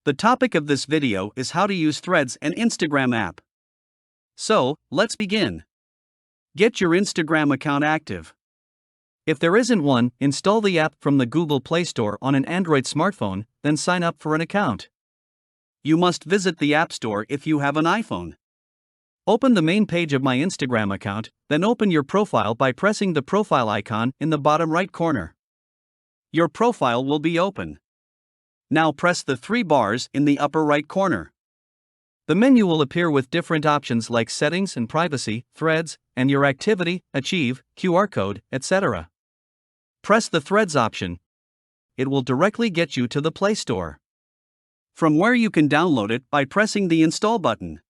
The topic of this video is how to use Threads and Instagram app. So, let's begin. Get your Instagram account active. If there isn't one, install the app from the Google Play Store on an Android smartphone, then sign up for an account. You must visit the App Store if you have an iPhone. Open the main page of my Instagram account, then open your profile by pressing the profile icon in the bottom right corner. Your profile will be open. Now press the three bars in the upper right corner. The menu will appear with different options like settings and privacy, threads, and your activity, achieve, QR code, etc. Press the Threads option. It will directly get you to the Play Store, from where you can download it by pressing the install button.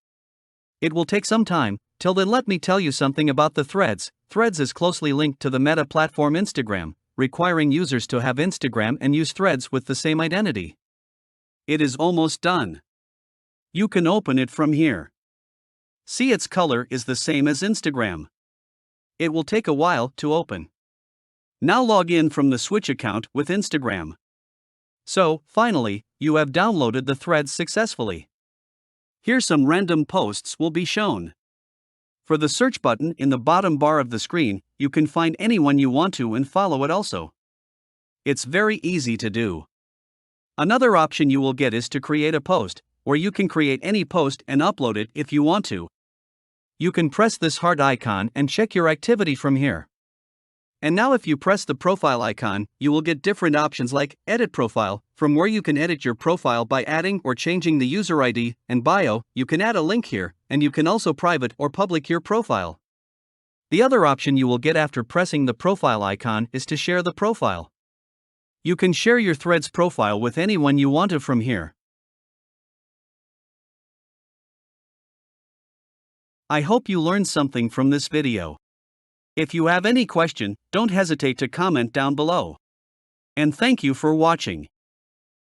It will take some time. Till then, let me tell you something about the Threads. Threads is closely linked to the Meta platform Instagram, requiring users to have Instagram and use Threads with the same identity. It is almost done. You can open it from here. See, its color is the same as Instagram. It will take a while to open. Now log in from the Switch account with Instagram. So, finally, you have downloaded the Threads successfully. Here some random posts will be shown. For the search button in the bottom bar of the screen, you can find anyone you want to and follow it also. It's very easy to do. Another option you will get is to create a post, where you can create any post and upload it if you want to. You can press this heart icon and check your activity from here. And now if you press the profile icon, you will get different options like Edit Profile, from where you can edit your profile by adding or changing the user ID, and Bio, you can add a link here, and you can also private or public your profile. The other option you will get after pressing the profile icon is to share the profile. You can share your Threads profile with anyone you want to from here. I hope you learned something from this video. If you have any question, don't hesitate to comment down below. And thank you for watching.